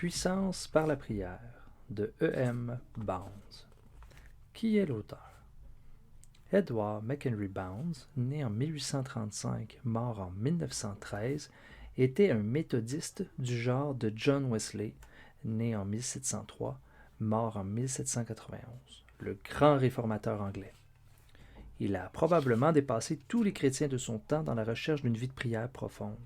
Puissance par la prière de E.M. Bounds. Qui est l'auteur? Edward McHenry Bounds, né en 1835, mort en 1913, était un méthodiste du genre de John Wesley, né en 1703, mort en 1791, le grand réformateur anglais. Il a probablement dépassé tous les chrétiens de son temps dans la recherche d'une vie de prière profonde.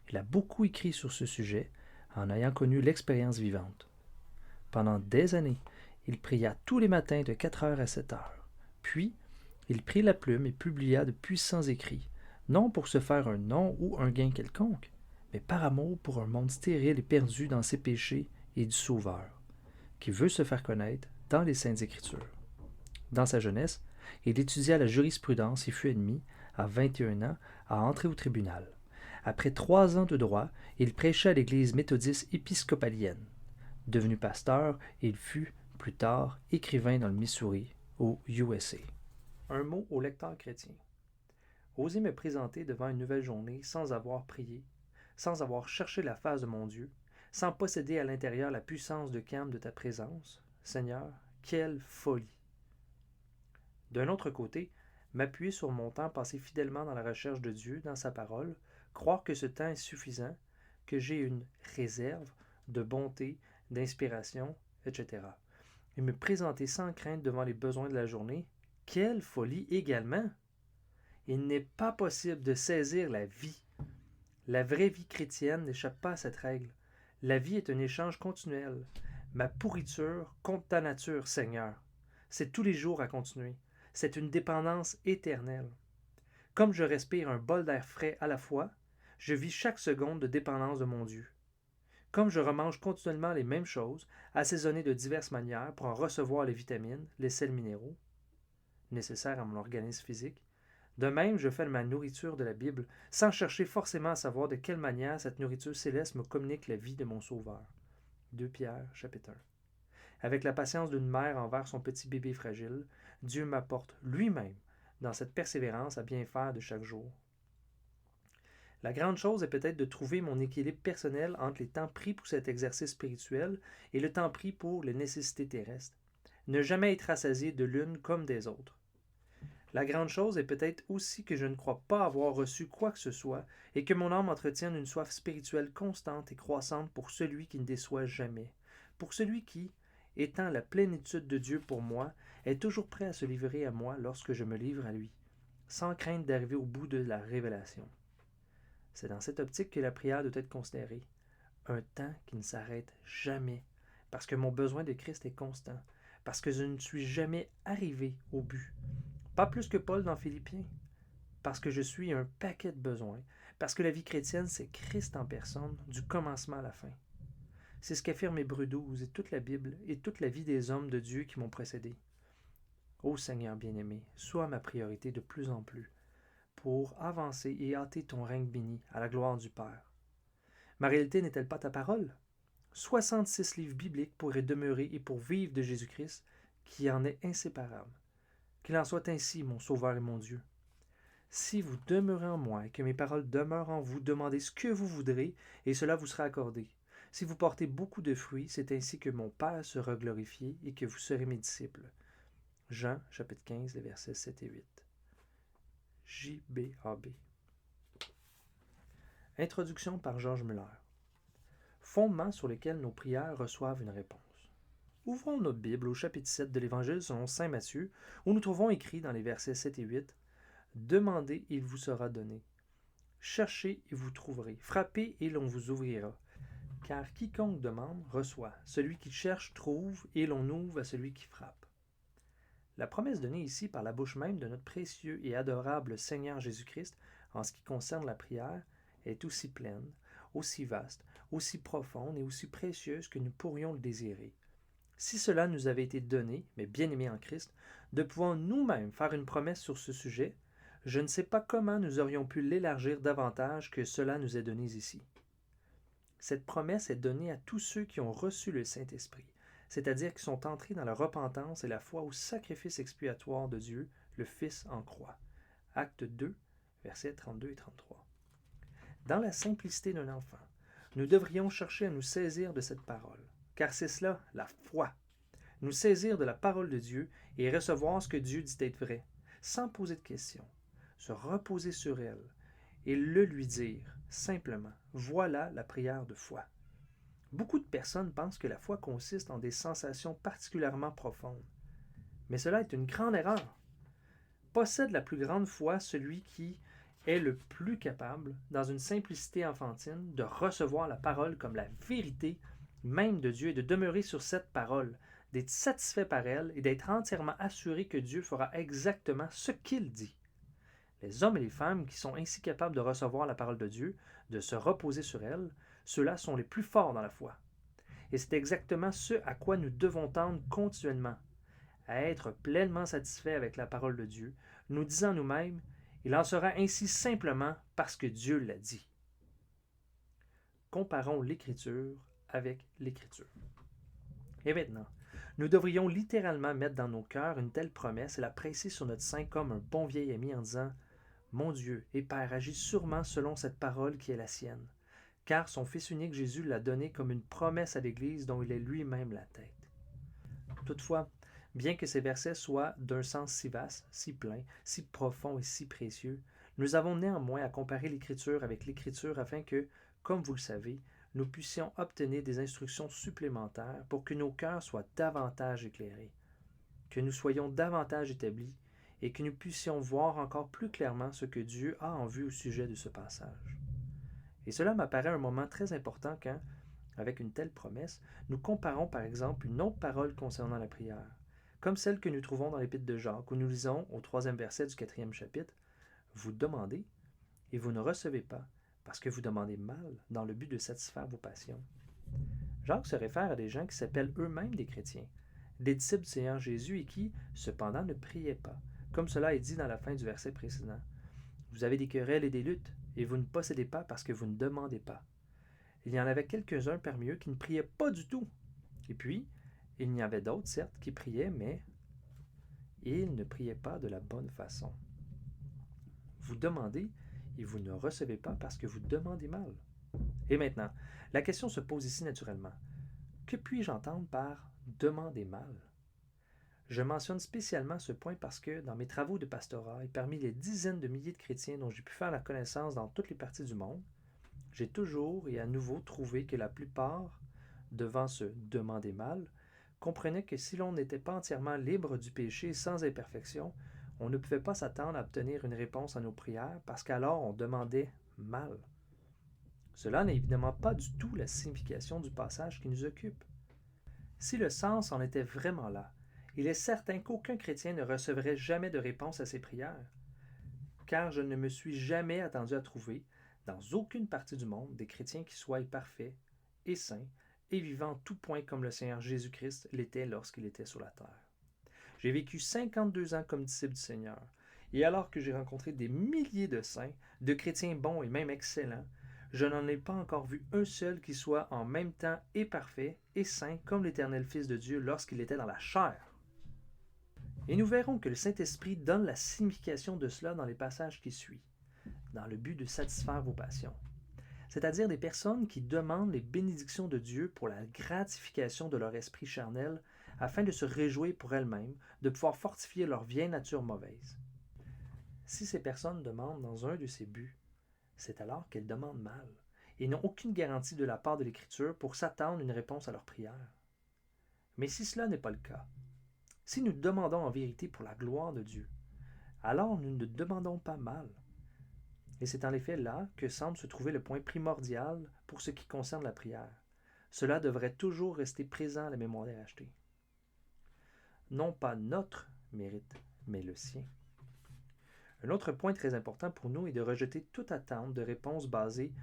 Il a beaucoup écrit sur ce sujet, en ayant connu l'expérience vivante. Pendant des années, il pria tous les matins de 4 heures à 7 heures. Puis, il prit la plume et publia de puissants écrits, non pour se faire un nom ou un gain quelconque, mais par amour pour un monde stérile et perdu dans ses péchés et du Sauveur, qui veut se faire connaître dans les Saintes Écritures. Dans sa jeunesse, il étudia la jurisprudence et fut admis, à 21 ans, à entrer au tribunal. Après 3 ans de droit, il prêcha à l'église méthodiste épiscopalienne. Devenu pasteur, il fut, plus tard, écrivain dans le Missouri, au USA. Un mot au lecteur chrétien. Osez me présenter devant une nouvelle journée sans avoir prié, sans avoir cherché la face de mon Dieu, sans posséder à l'intérieur la puissance de calme de ta présence. Seigneur, quelle folie! D'un autre côté, m'appuyer sur mon temps passé fidèlement dans la recherche de Dieu, dans sa parole, croire que ce temps est suffisant, que j'ai une réserve de bonté, d'inspiration, etc. Et me présenter sans crainte devant les besoins de la journée, quelle folie également! Il n'est pas possible de saisir la vie. La vraie vie chrétienne n'échappe pas à cette règle. La vie est un échange continuel. Ma pourriture contre ta nature, Seigneur. C'est tous les jours à continuer. C'est une dépendance éternelle. Comme je respire un bol d'air frais à la fois, je vis chaque seconde de dépendance de mon Dieu. Comme je remange continuellement les mêmes choses, assaisonnées de diverses manières pour en recevoir les vitamines, les sels minéraux nécessaires à mon organisme physique, de même je fais de ma nourriture de la Bible, sans chercher forcément à savoir de quelle manière cette nourriture céleste me communique la vie de mon Sauveur. 2 Pierre, chapitre 1. Avec la patience d'une mère envers son petit bébé fragile, Dieu m'apporte lui-même dans cette persévérance à bien faire de chaque jour. La grande chose est peut-être de trouver mon équilibre personnel entre les temps pris pour cet exercice spirituel et le temps pris pour les nécessités terrestres. Ne jamais être rassasié de l'une comme des autres. La grande chose est peut-être aussi que je ne crois pas avoir reçu quoi que ce soit et que mon âme entretienne une soif spirituelle constante et croissante pour celui qui ne déçoit jamais, pour celui qui, étant la plénitude de Dieu pour moi, est toujours prêt à se livrer à moi lorsque je me livre à lui, sans crainte d'arriver au bout de la révélation. C'est dans cette optique que la prière doit être considérée. Un temps qui ne s'arrête jamais, parce que mon besoin de Christ est constant, parce que je ne suis jamais arrivé au but. Pas plus que Paul dans Philippiens, parce que je suis un paquet de besoins, parce que la vie chrétienne, c'est Christ en personne, du commencement à la fin. C'est ce qu'affirme Hébreux 12 et toute la Bible et toute la vie des hommes de Dieu qui m'ont précédé. Ô Seigneur bien-aimé, sois ma priorité de plus en plus, pour avancer et hâter ton règne béni à la gloire du Père. Ma réalité n'est-elle pas ta parole? 66 livres bibliques pour y demeurer et pour vivre de Jésus-Christ, qui en est inséparable. Qu'il en soit ainsi, mon Sauveur et mon Dieu. Si vous demeurez en moi et que mes paroles demeurent en vous, demandez ce que vous voudrez, et cela vous sera accordé. Si vous portez beaucoup de fruits, c'est ainsi que mon Père sera glorifié et que vous serez mes disciples. Jean, chapitre 15, les versets 7 et 8. JBAB. Introduction par George Muller. Fondements sur lesquels nos prières reçoivent une réponse. Ouvrons notre Bible au chapitre 7 de l'Évangile selon saint Matthieu, où nous trouvons écrit dans les versets 7 et 8 « Demandez, et il vous sera donné. Cherchez, et vous trouverez. Frappez, et l'on vous ouvrira. Car quiconque demande, reçoit. Celui qui cherche, trouve, et l'on ouvre à celui qui frappe. » La promesse donnée ici par la bouche même de notre précieux et adorable Seigneur Jésus-Christ, en ce qui concerne la prière, est aussi pleine, aussi vaste, aussi profonde et aussi précieuse que nous pourrions le désirer. Si cela nous avait été donné, mais bien aimé en Christ, de pouvoir nous-mêmes faire une promesse sur ce sujet, je ne sais pas comment nous aurions pu l'élargir davantage que cela nous est donné ici. Cette promesse est donnée à tous ceux qui ont reçu le Saint-Esprit, c'est-à-dire qui sont entrés dans la repentance et la foi au sacrifice expiatoire de Dieu, le Fils en croix. Acte 2, versets 32 et 33. Dans la simplicité d'un enfant, nous devrions chercher à nous saisir de cette parole, car c'est cela, la foi. Nous saisir de la parole de Dieu et recevoir ce que Dieu dit être vrai, sans poser de questions, se reposer sur elle et le lui dire, simplement. Voilà la prière de foi. Beaucoup de personnes pensent que la foi consiste en des sensations particulièrement profondes. Mais cela est une grande erreur. Possède la plus grande foi celui qui est le plus capable, dans une simplicité enfantine, de recevoir la parole comme la vérité même de Dieu et de demeurer sur cette parole, d'être satisfait par elle et d'être entièrement assuré que Dieu fera exactement ce qu'il dit. Les hommes et les femmes qui sont ainsi capables de recevoir la parole de Dieu, de se reposer sur elle, ceux-là sont les plus forts dans la foi. Et c'est exactement ce à quoi nous devons tendre continuellement, à être pleinement satisfaits avec la parole de Dieu, nous disant nous-mêmes, il en sera ainsi simplement parce que Dieu l'a dit. Comparons l'Écriture avec l'Écriture. Et maintenant, nous devrions littéralement mettre dans nos cœurs une telle promesse et la presser sur notre sein comme un bon vieil ami en disant « Mon Dieu et Père agit sûrement selon cette parole qui est la sienne, car son Fils unique Jésus l'a donné comme une promesse à l'Église dont il est lui-même la tête. » Toutefois, bien que ces versets soient d'un sens si vaste, si plein, si profond et si précieux, nous avons néanmoins à comparer l'Écriture avec l'Écriture afin que, comme vous le savez, nous puissions obtenir des instructions supplémentaires pour que nos cœurs soient davantage éclairés, que nous soyons davantage établis et que nous puissions voir encore plus clairement ce que Dieu a en vue au sujet de ce passage. Et cela m'apparaît un moment très important quand, avec une telle promesse, nous comparons par exemple une autre parole concernant la prière, comme celle que nous trouvons dans l'Épître de Jacques, où nous lisons au 3e verset du 4e chapitre, « Vous demandez, et vous ne recevez pas, parce que vous demandez mal, dans le but de satisfaire vos passions. » Jacques se réfère à des gens qui s'appellent eux-mêmes des chrétiens, des disciples du Seigneur Jésus et qui, cependant, ne priaient pas, comme cela est dit dans la fin du verset précédent. « Vous avez des querelles et des luttes, et vous ne possédez pas parce que vous ne demandez pas. » Il y en avait quelques-uns parmi eux qui ne priaient pas du tout. Et puis, il y en avait d'autres, certes, qui priaient, mais ils ne priaient pas de la bonne façon. Vous demandez et vous ne recevez pas parce que vous demandez mal. Et maintenant, la question se pose ici naturellement. Que puis-je entendre par « demander mal » ? Je mentionne spécialement ce point parce que, dans mes travaux de pastorat et parmi les dizaines de milliers de chrétiens dont j'ai pu faire la connaissance dans toutes les parties du monde, j'ai toujours et à nouveau trouvé que la plupart, devant ce « demander mal », comprenaient que si l'on n'était pas entièrement libre du péché et sans imperfection, on ne pouvait pas s'attendre à obtenir une réponse à nos prières parce qu'alors on demandait mal. Cela n'est évidemment pas du tout la signification du passage qui nous occupe. Si le sens en était vraiment là, il est certain qu'aucun chrétien ne recevrait jamais de réponse à ses prières, car je ne me suis jamais attendu à trouver, dans aucune partie du monde, des chrétiens qui soient parfaits et saints et vivant en tout point comme le Seigneur Jésus-Christ l'était lorsqu'il était sur la terre. J'ai vécu 52 ans comme disciple du Seigneur, et alors que j'ai rencontré des milliers de saints, de chrétiens bons et même excellents, je n'en ai pas encore vu un seul qui soit en même temps et parfait et saint comme l'Éternel Fils de Dieu lorsqu'il était dans la chair. Et nous verrons que le Saint-Esprit donne la signification de cela dans les passages qui suivent, dans le but de satisfaire vos passions. C'est-à-dire des personnes qui demandent les bénédictions de Dieu pour la gratification de leur esprit charnel, afin de se réjouir pour elles-mêmes, de pouvoir fortifier leur vieille nature mauvaise. Si ces personnes demandent dans un de ces buts, c'est alors qu'elles demandent mal, et n'ont aucune garantie de la part de l'Écriture pour s'attendre à une réponse à leur prière. Mais si cela n'est pas le cas, si nous demandons en vérité pour la gloire de Dieu, alors nous ne demandons pas mal. Et c'est en effet là que semble se trouver le point primordial pour ce qui concerne la prière. Cela devrait toujours rester présent à la mémoire des rachetés. Non pas notre mérite, mais le sien. Un autre point très important pour nous est de rejeter toute attente de réponse basée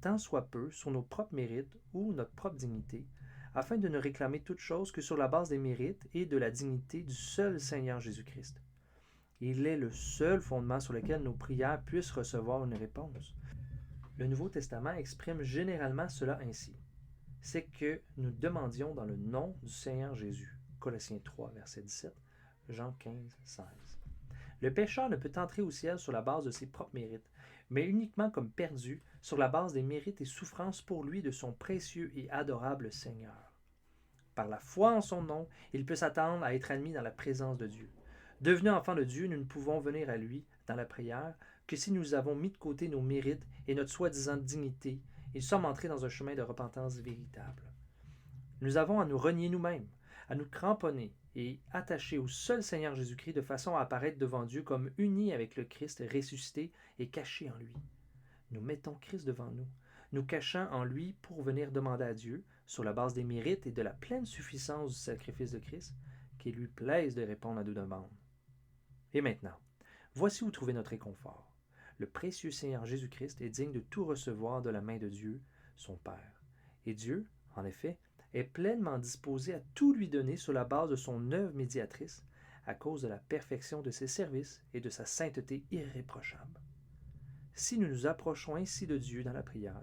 tant soit peu sur nos propres mérites ou notre propre dignité, afin de ne réclamer toute chose que sur la base des mérites et de la dignité du seul Seigneur Jésus-Christ. Il est le seul fondement sur lequel nos prières puissent recevoir une réponse. Le Nouveau Testament exprime généralement cela ainsi. C'est que nous demandions dans le nom du Seigneur Jésus. Colossiens 3, verset 17, Jean 15, 16. Le pécheur ne peut entrer au ciel sur la base de ses propres mérites, mais uniquement comme perdu sur la base des mérites et souffrances pour lui de son précieux et adorable Seigneur. Par la foi en son nom, il peut s'attendre à être admis dans la présence de Dieu. Devenus enfants de Dieu, nous ne pouvons venir à lui, dans la prière, que si nous avons mis de côté nos mérites et notre soi-disant dignité, et sommes entrés dans un chemin de repentance véritable. Nous avons à nous renier nous-mêmes, à nous cramponner et attacher au seul Seigneur Jésus-Christ de façon à apparaître devant Dieu comme unis avec le Christ ressuscité et cachés en lui. Nous mettons Christ devant nous, nous cachant en lui pour venir demander à Dieu, sur la base des mérites et de la pleine suffisance du sacrifice de Christ, qu'il lui plaise de répondre à nos demandes. Et maintenant, voici où trouver notre réconfort. Le précieux Seigneur Jésus-Christ est digne de tout recevoir de la main de Dieu, son Père. Et Dieu, en effet, est pleinement disposé à tout lui donner sur la base de son œuvre médiatrice, à cause de la perfection de ses services et de sa sainteté irréprochable. Si nous nous approchons ainsi de Dieu dans la prière,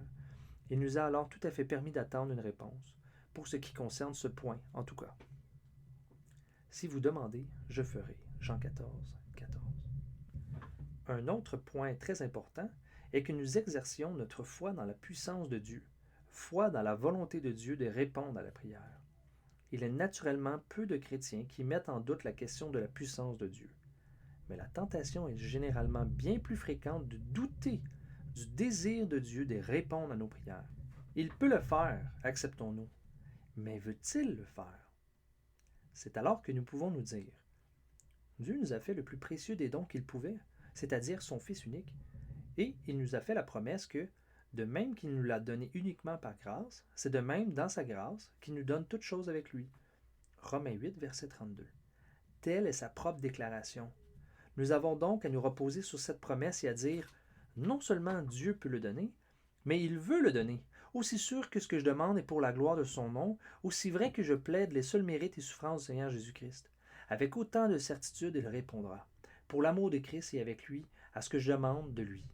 il nous a alors tout à fait permis d'attendre une réponse, pour ce qui concerne ce point en tout cas. Si vous demandez, je ferai. Jean 14, 14. Un autre point très important est que nous exercions notre foi dans la puissance de Dieu, foi dans la volonté de Dieu de répondre à la prière. Il est naturellement peu de chrétiens qui mettent en doute la question de la puissance de Dieu. Mais la tentation est généralement bien plus fréquente de douter du désir de Dieu de répondre à nos prières. Il peut le faire, acceptons-nous, mais veut-il le faire? C'est alors que nous pouvons nous dire, Dieu nous a fait le plus précieux des dons qu'il pouvait, c'est-à-dire son Fils unique, et il nous a fait la promesse que, de même qu'il nous l'a donné uniquement par grâce, c'est de même dans sa grâce qu'il nous donne toutes choses avec lui. Romains 8, verset 32. Telle est sa propre déclaration. Nous avons donc à nous reposer sur cette promesse et à dire, non seulement Dieu peut le donner, mais il veut le donner, aussi sûr que ce que je demande est pour la gloire de son nom, aussi vrai que je plaide les seuls mérites et souffrances du Seigneur Jésus-Christ. Avec autant de certitude, il répondra, pour l'amour de Christ et avec lui, à ce que je demande de lui.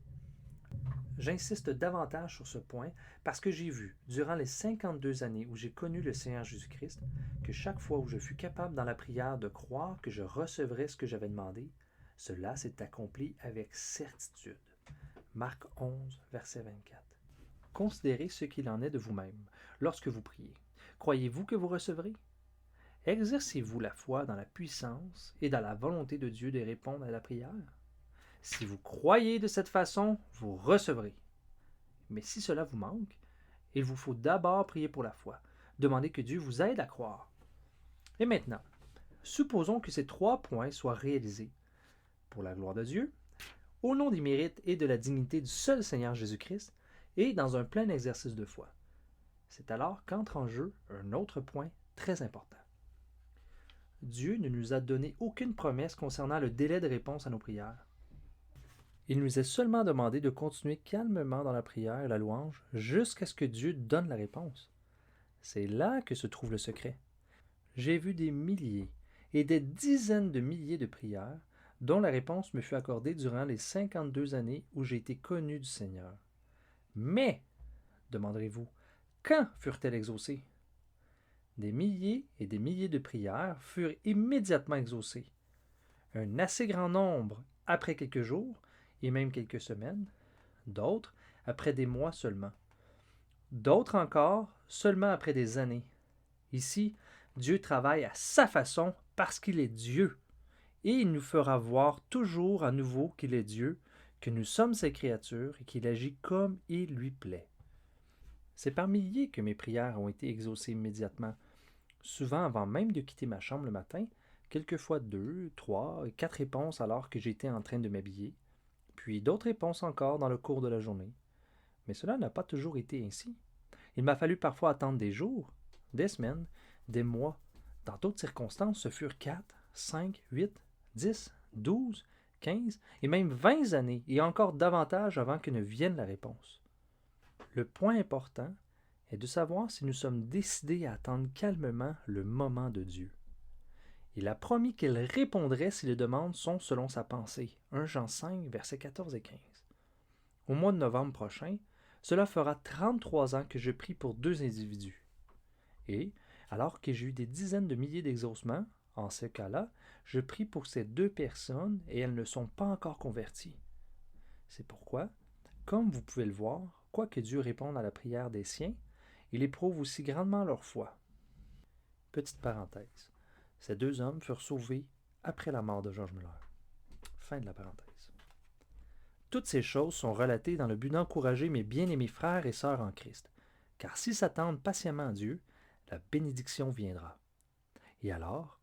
J'insiste davantage sur ce point parce que j'ai vu, durant les 52 années où j'ai connu le Seigneur Jésus-Christ, que chaque fois où je fus capable dans la prière de croire que je recevrais ce que j'avais demandé, cela s'est accompli avec certitude. Marc 11, verset 24. Considérez ce qu'il en est de vous-même lorsque vous priez. Croyez-vous que vous recevrez? Exercez-vous la foi dans la puissance et dans la volonté de Dieu de répondre à la prière? Si vous croyez de cette façon, vous recevrez. Mais si cela vous manque, il vous faut d'abord prier pour la foi. Demandez que Dieu vous aide à croire. Et maintenant, supposons que ces 3 points soient réalisés. Pour la gloire de Dieu, au nom des mérites et de la dignité du seul Seigneur Jésus-Christ, et dans un plein exercice de foi. C'est alors qu'entre en jeu un autre point très important. Dieu ne nous a donné aucune promesse concernant le délai de réponse à nos prières. Il nous est seulement demandé de continuer calmement dans la prière et la louange jusqu'à ce que Dieu donne la réponse. C'est là que se trouve le secret. J'ai vu des milliers et des dizaines de milliers de prières dont la réponse me fut accordée durant les 52 années où j'ai été connu du Seigneur. Mais, demanderez-vous, quand furent-elles exaucées? Des milliers et des milliers de prières furent immédiatement exaucées. Un assez grand nombre après quelques jours et même quelques semaines, d'autres après des mois seulement, d'autres encore seulement après des années. Ici, Dieu travaille à sa façon parce qu'il est Dieu, et il nous fera voir toujours à nouveau qu'il est Dieu, que nous sommes ses créatures et qu'il agit comme il lui plaît. C'est par milliers que mes prières ont été exaucées immédiatement, souvent avant même de quitter ma chambre le matin, quelquefois 2, 3 et 4 réponses alors que j'étais en train de m'habiller, puis d'autres réponses encore dans le cours de la journée. Mais cela n'a pas toujours été ainsi. Il m'a fallu parfois attendre des jours, des semaines, des mois. Dans d'autres circonstances, ce furent 4, 5, 8, 10, 12, 15 et même 20 années, et encore davantage avant que ne vienne la réponse. Le point important est de savoir si nous sommes décidés à attendre calmement le moment de Dieu. Il a promis qu'il répondrait si les demandes sont selon sa pensée. 1 Jean 5, versets 14 et 15. Au mois de novembre prochain, cela fera 33 ans que je prie pour 2 individus. Et, alors que j'ai eu des dizaines de milliers d'exaucements, en ce cas-là, je prie pour ces 2 personnes et elles ne sont pas encore converties. C'est pourquoi, Comme vous pouvez le voir, quoique Dieu réponde à la prière des siens, il éprouve aussi grandement leur foi. Petite parenthèse. Ces deux hommes furent sauvés après la mort de George Muller. Fin de la parenthèse. Toutes ces choses sont relatées dans le but d'encourager mes bien-aimés frères et sœurs en Christ, car s'ils s'attendent patiemment à Dieu, la bénédiction viendra. Et alors,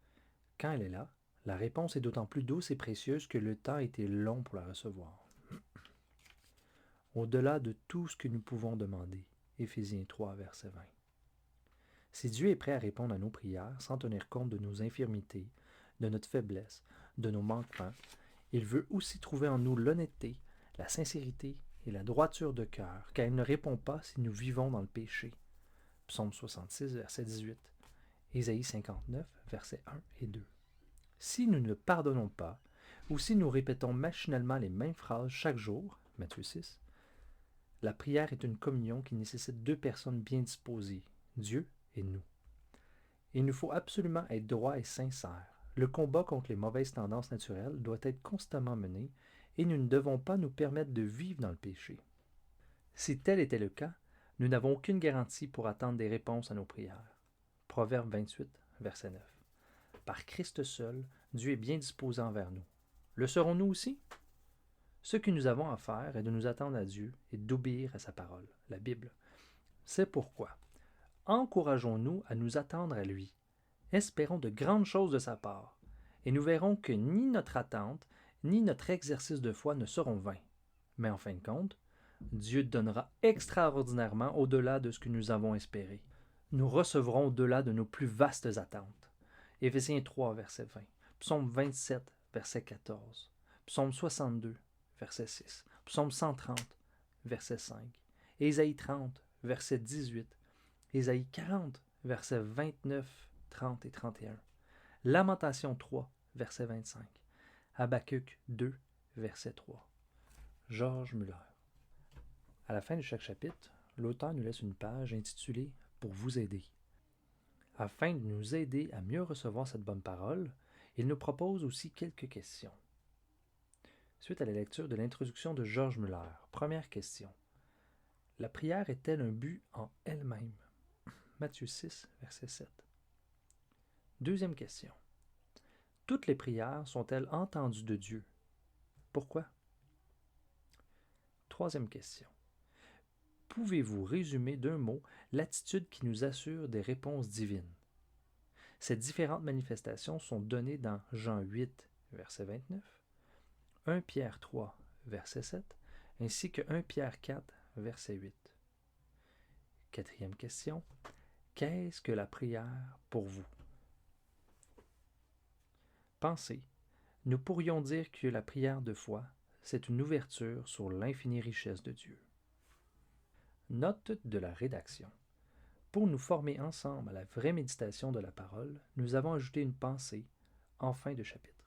quand elle est là, la réponse est d'autant plus douce et précieuse que le temps a été long pour la recevoir. Au-delà de tout ce que nous pouvons demander. Éphésiens 3, verset 20. Si Dieu est prêt à répondre à nos prières sans tenir compte de nos infirmités, de notre faiblesse, de nos manquements, il veut aussi trouver en nous l'honnêteté, la sincérité et la droiture de cœur, car il ne répond pas si nous vivons dans le péché. Psaume 66, verset 18. Ésaïe 59, versets 1 et 2. Si nous ne pardonnons pas, ou si nous répétons machinalement les mêmes phrases chaque jour, Matthieu 6, la prière est une communion qui nécessite deux personnes bien disposées, Dieu et nous. Il nous faut absolument être droit et sincère. Le combat contre les mauvaises tendances naturelles doit être constamment mené et nous ne devons pas nous permettre de vivre dans le péché. Si tel était le cas, nous n'avons aucune garantie pour attendre des réponses à nos prières. Proverbe 28, verset 9. Par Christ seul, Dieu est bien disposé envers nous. Le serons-nous aussi? Ce que nous avons à faire est de nous attendre à Dieu et d'obéir à sa parole, la Bible. C'est pourquoi encourageons-nous à nous attendre à lui. Espérons de grandes choses de sa part, et nous verrons que ni notre attente, ni notre exercice de foi ne seront vains. Mais en fin de compte, Dieu donnera extraordinairement au-delà de ce que nous avons espéré. Nous recevrons au-delà de nos plus vastes attentes. Éphésiens 3, verset 20. Psaume 27, verset 14. Psaume 62, verset 6. Psaume 130, verset 5. Ésaïe 30, verset 18. Ésaïe 40, versets 29, 30 et 31. Lamentation 3, verset 25. Habakkuk 2, verset 3. George Muller. À la fin de chaque chapitre, l'auteur nous laisse une page intitulée « Pour vous aider ». Afin de nous aider à mieux recevoir cette bonne parole, il nous propose aussi quelques questions. Suite à la lecture de l'introduction de George Muller, première question. La prière est-elle un but en elle-même? Matthieu 6, verset 7. Deuxième question. Toutes les prières sont-elles entendues de Dieu? Pourquoi? Troisième question. Pouvez-vous résumer d'un mot l'attitude qui nous assure des réponses divines? Ces différentes manifestations sont données dans Jean 8, verset 29, 1 Pierre 3, verset 7, ainsi que 1 Pierre 4, verset 8. Quatrième question. Qu'est-ce que la prière pour vous? Pensez, nous pourrions dire que la prière de foi, c'est une ouverture sur l'infinie richesse de Dieu. Note de la rédaction. Pour nous former ensemble à la vraie méditation de la parole, nous avons ajouté une pensée en fin de chapitre.